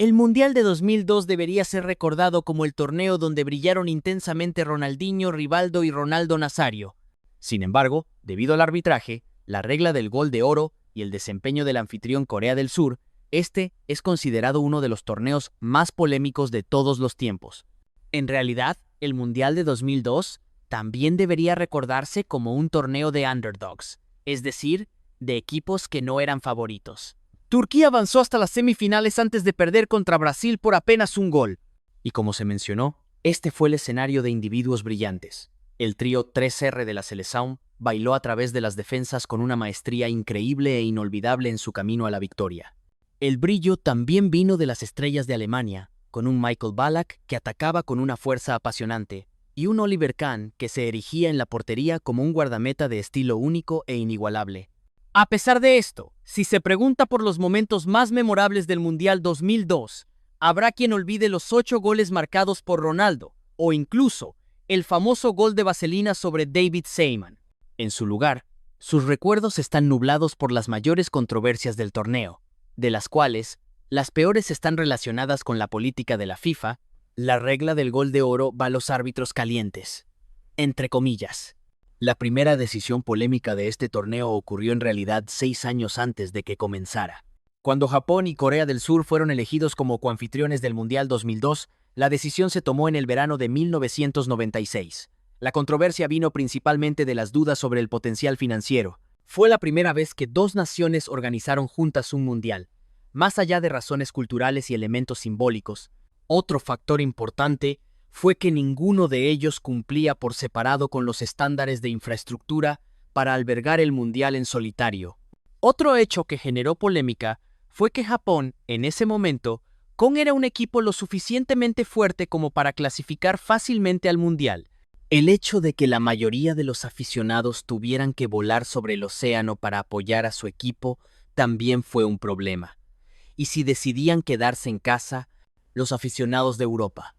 El Mundial de 2002 debería ser recordado como el torneo donde brillaron intensamente Ronaldinho, Rivaldo y Ronaldo Nazario. Sin embargo, debido al arbitraje, la regla del gol de oro y el desempeño del anfitrión Corea del Sur, este es considerado uno de los torneos más polémicos de todos los tiempos. En realidad, el Mundial de 2002 también debería recordarse como un torneo de underdogs, es decir, de equipos que no eran favoritos. Turquía avanzó hasta las semifinales antes de perder contra Brasil por apenas un gol. Y como se mencionó, este fue el escenario de individuos brillantes. El trío 3R de la selección bailó a través de las defensas con una maestría increíble e inolvidable en su camino a la victoria. El brillo también vino de las estrellas de Alemania, con un Michael Ballack que atacaba con una fuerza apasionante, y un Oliver Kahn que se erigía en la portería como un guardameta de estilo único e inigualable. A pesar de esto, si se pregunta por los momentos más memorables del Mundial 2002, habrá quien olvide los 8 goles marcados por Ronaldo, o incluso el famoso gol de vaselina sobre David Seaman. En su lugar, sus recuerdos están nublados por las mayores controversias del torneo, de las cuales las peores están relacionadas con la política de la FIFA. La regla del gol de oro va a los árbitros calientes, entre comillas. La primera decisión polémica de este torneo ocurrió en realidad 6 años antes de que comenzara. Cuando Japón y Corea del Sur fueron elegidos como coanfitriones del Mundial 2002, la decisión se tomó en el verano de 1996. La controversia vino principalmente de las dudas sobre el potencial financiero. Fue la primera vez que 2 naciones organizaron juntas un mundial. Más allá de razones culturales y elementos simbólicos, otro factor importante fue que ninguno de ellos cumplía por separado con los estándares de infraestructura para albergar el mundial en solitario. Otro hecho que generó polémica fue que Japón, en ese momento, era un equipo lo suficientemente fuerte como para clasificar fácilmente al mundial. El hecho de que la mayoría de los aficionados tuvieran que volar sobre el océano para apoyar a su equipo también fue un problema. Y si decidían quedarse en casa, los aficionados de Europa,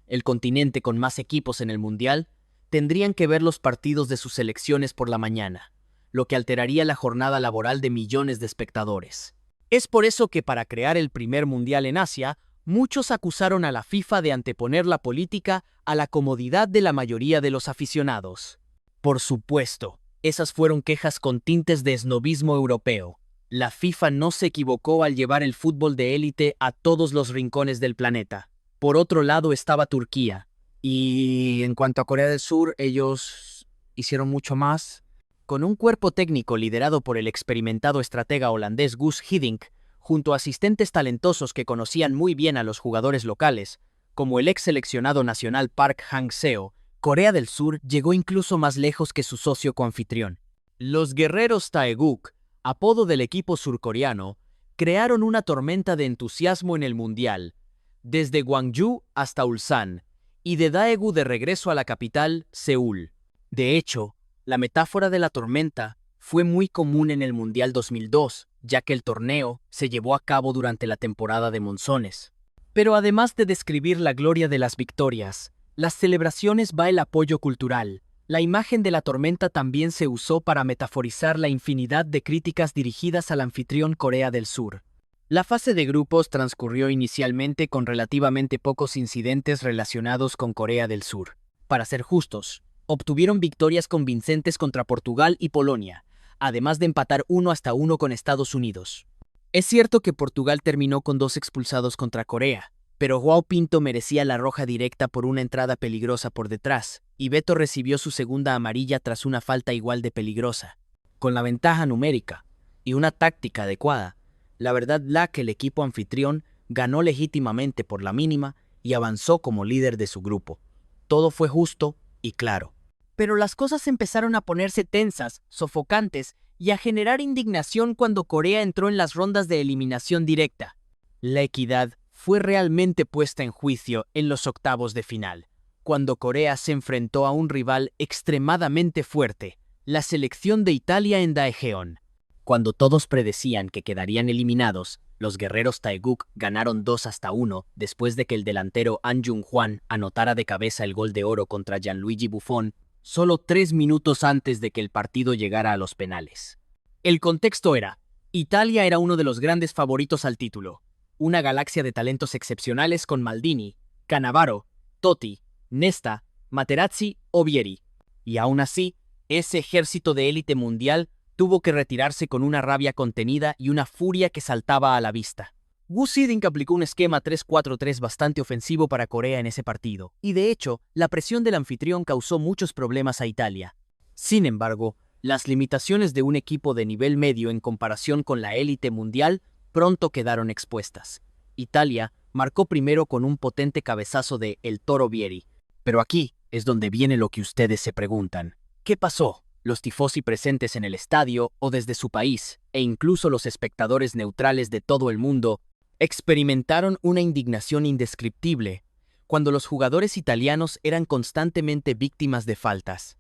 el continente con más equipos en el mundial, tendrían que ver los partidos de sus selecciones por la mañana, lo que alteraría la jornada laboral de millones de espectadores. Es por eso que para crear el primer mundial en Asia, muchos acusaron a la FIFA de anteponer la política a la comodidad de la mayoría de los aficionados. Por supuesto, esas fueron quejas con tintes de esnobismo europeo. La FIFA no se equivocó al llevar el fútbol de élite a todos los rincones del planeta. Por otro lado estaba Turquía. Y en cuanto a Corea del Sur, ellos hicieron mucho más. Con un cuerpo técnico liderado por el experimentado estratega holandés Guus Hiddink, junto a asistentes talentosos que conocían muy bien a los jugadores locales, como el ex seleccionado nacional Park Hang-seo, Corea del Sur llegó incluso más lejos que su socio coanfitrión. Los guerreros Taeguk, apodo del equipo surcoreano, crearon una tormenta de entusiasmo en el Mundial, desde Gwangju hasta Ulsan, y de Daegu de regreso a la capital, Seúl. De hecho, la metáfora de la tormenta fue muy común en el Mundial 2002, ya que el torneo se llevó a cabo durante la temporada de monzones. Pero además de describir la gloria de las victorias, las celebraciones va el apoyo cultural. La imagen de la tormenta también se usó para metaforizar la infinidad de críticas dirigidas al anfitrión Corea del Sur. La fase de grupos transcurrió inicialmente con relativamente pocos incidentes relacionados con Corea del Sur. Para ser justos, obtuvieron victorias convincentes contra Portugal y Polonia, además de empatar 1-1 con Estados Unidos. Es cierto que Portugal terminó con 2 expulsados contra Corea, pero João Pinto merecía la roja directa por una entrada peligrosa por detrás, y Beto recibió su segunda amarilla tras una falta igual de peligrosa. Con la ventaja numérica y una táctica adecuada, la verdad que el equipo anfitrión ganó legítimamente por la mínima y avanzó como líder de su grupo. Todo fue justo y claro. Pero las cosas empezaron a ponerse tensas, sofocantes y a generar indignación cuando Corea entró en las rondas de eliminación directa. La equidad fue realmente puesta en juicio en los octavos de final, cuando Corea se enfrentó a un rival extremadamente fuerte, la selección de Italia en Daejeon. Cuando todos predecían que quedarían eliminados, los guerreros Taeguk ganaron 2-1 después de que el delantero An Jung-hwan anotara de cabeza el gol de oro contra Gianluigi Buffon, solo 3 minutos antes de que el partido llegara a los penales. El contexto era: Italia era uno de los grandes favoritos al título. una galaxia de talentos excepcionales con Maldini, Cannavaro, Totti, Nesta, Materazzi o Vieri. Y aún así, ese ejército de élite mundial tuvo que retirarse con una rabia contenida y una furia que saltaba a la vista. Gus Hiddink aplicó un esquema 3-4-3 bastante ofensivo para Corea en ese partido, y de hecho, la presión del anfitrión causó muchos problemas a Italia. Sin embargo, las limitaciones de un equipo de nivel medio en comparación con la élite mundial pronto quedaron expuestas. Italia marcó primero con un potente cabezazo de El Toro Vieri. Pero aquí es donde viene lo que ustedes se preguntan. ¿Qué pasó? Los tifosi presentes en el estadio o desde su país, e incluso los espectadores neutrales de todo el mundo, experimentaron una indignación indescriptible cuando los jugadores italianos eran constantemente víctimas de faltas.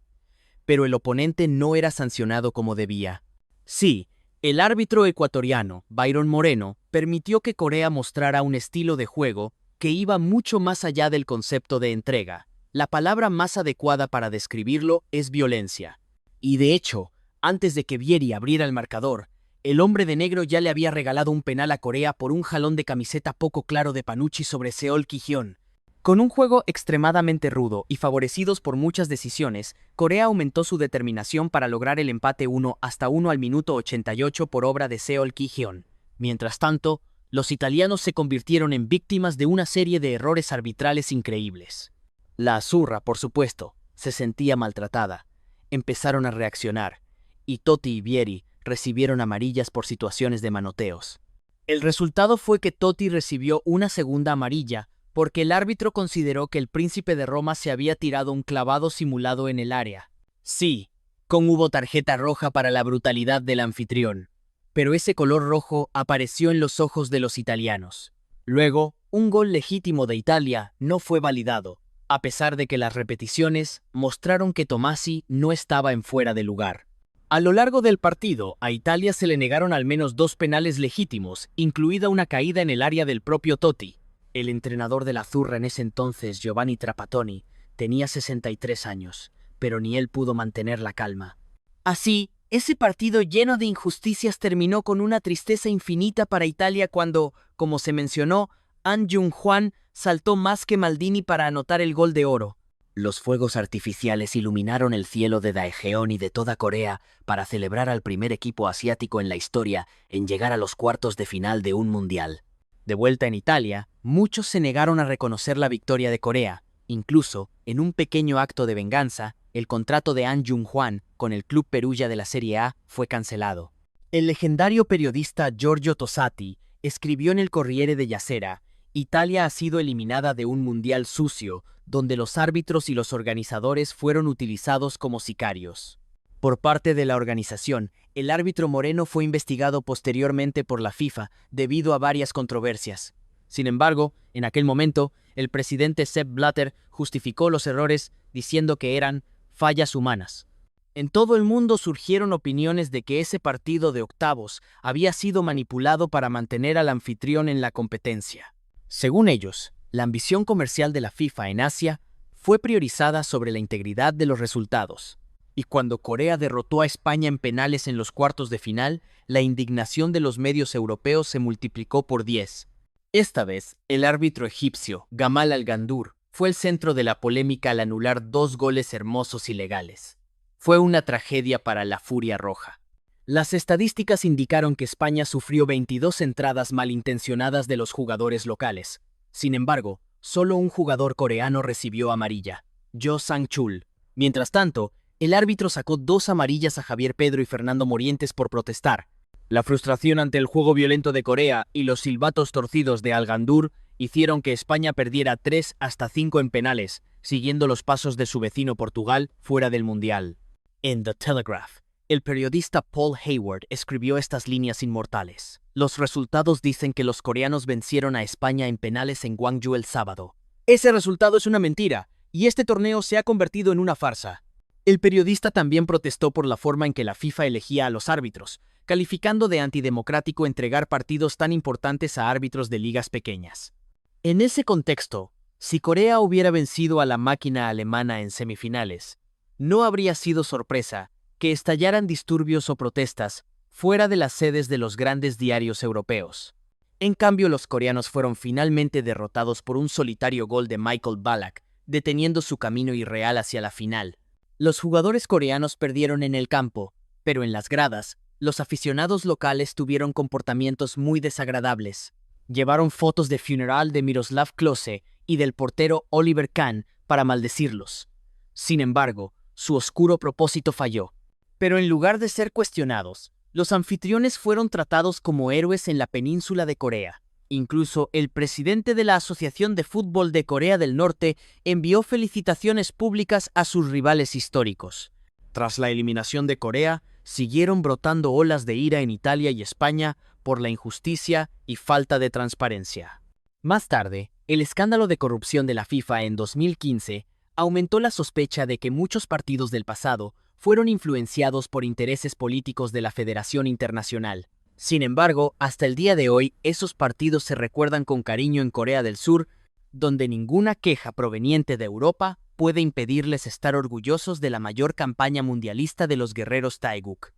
Pero el oponente no era sancionado como debía. Sí, el árbitro ecuatoriano, Byron Moreno, permitió que Corea mostrara un estilo de juego que iba mucho más allá del concepto de entrega. La palabra más adecuada para describirlo es violencia. Y de hecho, antes de que Vieri abriera el marcador, el hombre de negro ya le había regalado un penal a Corea por un jalón de camiseta poco claro de Panucci sobre Seol Ki-hyun. Con un juego extremadamente rudo y favorecidos por muchas decisiones, Corea aumentó su determinación para lograr el empate 1-1 al minuto 88 por obra de Seol Ki-hyun. Mientras tanto, los italianos se convirtieron en víctimas de una serie de errores arbitrales increíbles. La Azzurra, por supuesto, se sentía maltratada. Empezaron a reaccionar, y Totti y Vieri recibieron amarillas por situaciones de manoteos. El resultado fue que Totti recibió una segunda amarilla porque el árbitro consideró que el príncipe de Roma se había tirado un clavado simulado en el área. Sí, hubo tarjeta roja para la brutalidad del anfitrión, pero ese color rojo apareció en los ojos de los italianos. Luego, un gol legítimo de Italia no fue validado, a pesar de que las repeticiones mostraron que Tomasi no estaba en fuera de lugar. A lo largo del partido, a Italia se le negaron al menos 2 penales legítimos, incluida una caída en el área del propio Totti. El entrenador de la Azzurra en ese entonces, Giovanni Trapattoni, tenía 63 años, pero ni él pudo mantener la calma. Así, ese partido lleno de injusticias terminó con una tristeza infinita para Italia cuando, como se mencionó, An Jung-hwan saltó más que Maldini para anotar el gol de oro. Los fuegos artificiales iluminaron el cielo de Daejeon y de toda Corea para celebrar al primer equipo asiático en la historia en llegar a los cuartos de final de un mundial. De vuelta en Italia, muchos se negaron a reconocer la victoria de Corea. Incluso, en un pequeño acto de venganza, el contrato de An Jung-hwan con el club Perugia de la Serie A fue cancelado. El legendario periodista Giorgio Tosatti escribió en el Corriere della Sera: Italia ha sido eliminada de un mundial sucio, donde los árbitros y los organizadores fueron utilizados como sicarios. Por parte de la organización, el árbitro Moreno fue investigado posteriormente por la FIFA debido a varias controversias. Sin embargo, en aquel momento, el presidente Sepp Blatter justificó los errores diciendo que eran fallas humanas. En todo el mundo surgieron opiniones de que ese partido de octavos había sido manipulado para mantener al anfitrión en la competencia. Según ellos, la ambición comercial de la FIFA en Asia fue priorizada sobre la integridad de los resultados. Y cuando Corea derrotó a España en penales en los cuartos de final, la indignación de los medios europeos se multiplicó por 10. Esta vez, el árbitro egipcio, Gamal Al-Gandour, fue el centro de la polémica al anular 2 goles hermosos y legales. Fue una tragedia para la Furia Roja. Las estadísticas indicaron que España sufrió 22 entradas malintencionadas de los jugadores locales. Sin embargo, solo un jugador coreano recibió amarilla, Jo Sang-chul. Mientras tanto, el árbitro sacó 2 amarillas a Javier Pedro y Fernando Morientes por protestar. La frustración ante el juego violento de Corea y los silbatos torcidos de Al-Gandour hicieron que España perdiera 3-5 en penales, siguiendo los pasos de su vecino Portugal fuera del Mundial. En The Telegraph, el periodista Paul Hayward escribió estas líneas inmortales. Los resultados dicen que los coreanos vencieron a España en penales en Gwangju el sábado. Ese resultado es una mentira, y este torneo se ha convertido en una farsa. El periodista también protestó por la forma en que la FIFA elegía a los árbitros, calificando de antidemocrático entregar partidos tan importantes a árbitros de ligas pequeñas. En ese contexto, si Corea hubiera vencido a la máquina alemana en semifinales, no habría sido sorpresa que estallaran disturbios o protestas fuera de las sedes de los grandes diarios europeos. En cambio, los coreanos fueron finalmente derrotados por un solitario gol de Michael Ballack, deteniendo su camino irreal hacia la final. Los jugadores coreanos perdieron en el campo, pero en las gradas, los aficionados locales tuvieron comportamientos muy desagradables. Llevaron fotos de funeral de Miroslav Klose y del portero Oliver Kahn para maldecirlos. Sin embargo, su oscuro propósito falló. Pero en lugar de ser cuestionados, los anfitriones fueron tratados como héroes en la península de Corea. Incluso el presidente de la Asociación de Fútbol de Corea del Norte envió felicitaciones públicas a sus rivales históricos. Tras la eliminación de Corea, siguieron brotando olas de ira en Italia y España por la injusticia y falta de transparencia. Más tarde, el escándalo de corrupción de la FIFA en 2015 aumentó la sospecha de que muchos partidos del pasado fueron influenciados por intereses políticos de la Federación Internacional. Sin embargo, hasta el día de hoy, esos partidos se recuerdan con cariño en Corea del Sur, donde ninguna queja proveniente de Europa puede impedirles estar orgullosos de la mayor campaña mundialista de los guerreros Taeguk.